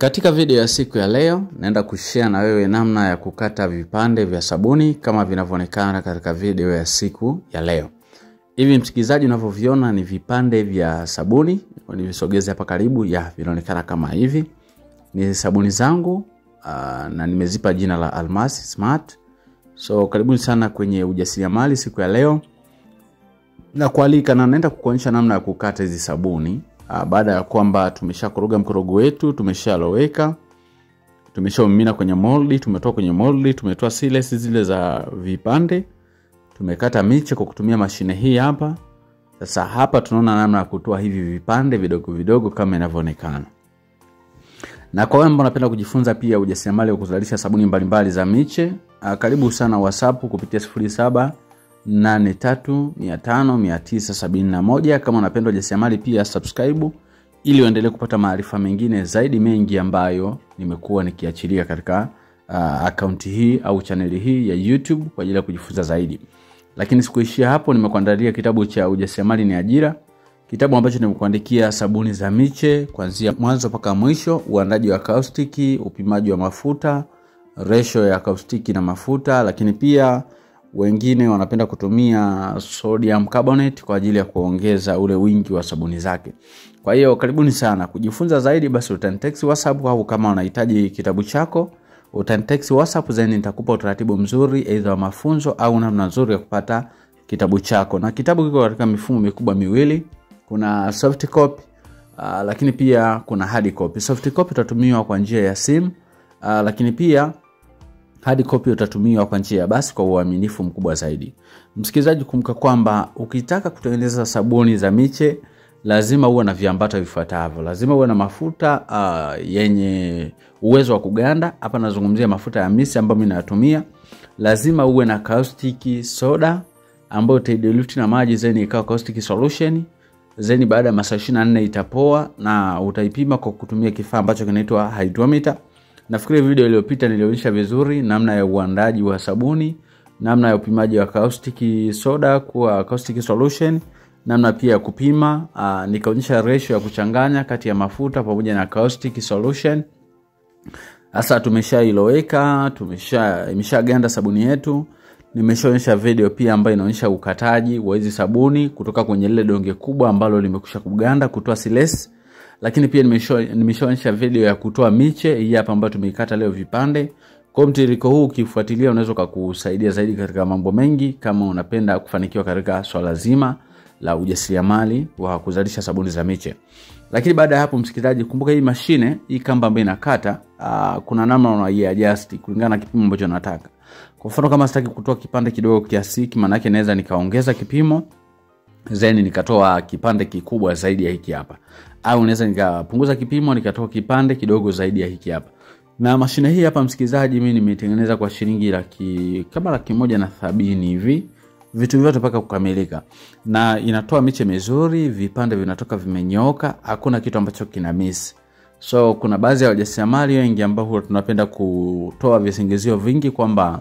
Katika video ya siku ya leo, naenda kushare na wewe namna ya kukata vipande vya sabuni kama vinavyoonekana katika video ya siku ya leo. Hivi msikilizaji, unavyoviona ni vipande vya sabuni, nivisogeze hapa karibu, vinaonekana kama hivi. Ni sabuni zangu na nimezipa jina la Almasi Smart. So karibuni sana kwenye ujasiriamali siku ya leo. Na kualika na naenda kukuonyesha namna ya kukata hizi sabuni. Baada ya kwamba tumeshakoroga mkorogo wetu, tumeshaloweka, tumeshaumimina kwenye moldi, tumetoa kwenye moldi, tumetoa siles zile za vipande, tumekata miche kwa kutumia mashine hii hapa. Sasa hapa tunaona namna ya kutoa hivi vipande vidogo vidogo kama inavyoonekana. Na kwa wale ambao wanapenda kujifunza pia ujasiriamali wa kuzalisha sabuni mbalimbali za miche, karibu sana WhatsApp kupitia 0783500971. Kama unapenda ujasiriamali pia subscribe ili uendelee kupata maarifa mengine zaidi mengi ambayo nimekuwa nikiachilia katika akaunti hii au channel hii ya YouTube kwa ajili ya kujifunza zaidi. Lakini sikuishia hapo, nimekuandalia kitabu cha ujasiriamali ni ajira. Kitabu ambacho nimekuandikia sabuni za miche kuanzia mwanzo mpaka mwisho, uandaji wa kaustiki, upimaji wa mafuta, ratio ya kaustiki na mafuta, lakini pia wengine wanapenda kutumia sodium carbonate kwa ajili ya kuongeza ule wingi wa sabuni zake. Kwa hiyo karibuni sana kujifunza zaidi, basi utanitext WhatsApp, au kama unahitaji kitabu chako utanitext WhatsApp, then nitakupa utaratibu mzuri aidha wa mafunzo au namna nzuri ya kupata kitabu chako. Na kitabu kiko katika mifumo mikubwa miwili. Kuna soft copy lakini pia kuna hard copy. Soft copy utatumiwa kwa njia ya simu, lakini pia hard copy utatumiwa kwa njia ya basi kwa uaminifu mkubwa zaidi. Msikilizaji, kumbuka kwamba ukitaka kutengeneza sabuni za miche lazima uwe na viambata vifuatavyo. Lazima uwe na mafuta yenye uwezo wa kuganda. Hapa nazungumzia mafuta ya misi ambayo mimi natumia. Lazima uwe na caustic soda ambayo utadilute na maji zeni ikawa caustic solution. Zeni baada ya masaa 24 itapoa na utaipima kwa kutumia kifaa ambacho kinaitwa hydrometer. Nafikiri video iliyopita nilionyesha vizuri namna ya uandaji wa sabuni, namna ya upimaji wa caustic soda kwa caustic solution, namna pia ya kupima, nikaonyesha ratio ya kuchanganya kati ya mafuta pamoja na caustic solution. Sasa tumeshailoweka, imeshaganda sabuni yetu. Nimeshaonyesha video pia ambayo inaonyesha ukataji wa hizi sabuni kutoka kwenye lile donge kubwa ambalo limekusha kuganda kutoa siles. Lakini pia nimeshaonyesha video ya kutoa miche hii hapa ambayo tumeikata leo vipande. Kwa mtiririko huu ukifuatilia unaweza kukusaidia zaidi katika mambo mengi kama unapenda kufanikiwa katika swala zima la ujasiriamali wa kuzalisha sabuni za miche. Lakini baada ya hapo msikilizaji, kumbuka hii mashine, hii kamba ambayo inakata, kuna namna unaiadjust kulingana na kipimo ambacho unataka. Kwa mfano kama sitaki kutoa kipande kidogo kiasi hiki, maana yake naweza nikaongeza kipimo zeni nikatoa kipande kikubwa zaidi ya hiki hapa, au naweza nikapunguza kipimo nikatoa kipande kidogo zaidi ya hiki hapa. Na mashine hii hapa msikilizaji, mimi nimetengeneza kwa shilingi kama 170 hivi, vitu vyote mpaka kukamilika, na inatoa miche mizuri, vipande vinatoka vimenyooka, hakuna kitu ambacho kina miss. So kuna baadhi ya wajasiriamali wengi ambao tunapenda kutoa visingizio vingi kwamba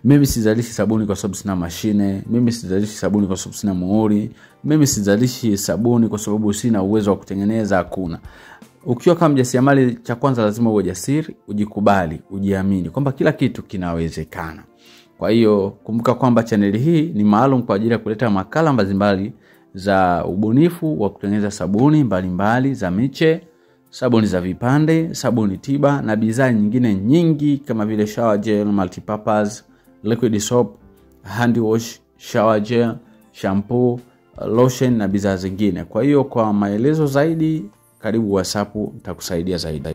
mimi sizalishi sabuni kwa sababu sina mashine, mimi sizalishi sabuni kwa sababu sina muhuri, mimi sizalishi sabuni kwa sababu sina uwezo wa kutengeneza. Hakuna. Ukiwa kama mjasiriamali, cha kwanza lazima uwe jasiri, ujikubali, ujiamini kwamba kila kitu kinawezekana. Kwa hiyo kumbuka kwamba channel hii ni maalum kwa ajili ya kuleta makala mbalimbali za ubunifu wa kutengeneza sabuni mbalimbali za miche, sabuni za vipande, sabuni tiba na bidhaa nyingine nyingi kama vile shower gel, multipurpose, liquid soap, hand wash, shower gel, shampoo, lotion na bidhaa zingine. Kwa hiyo kwa maelezo zaidi karibu WhatsApp, nitakusaidia zaidi.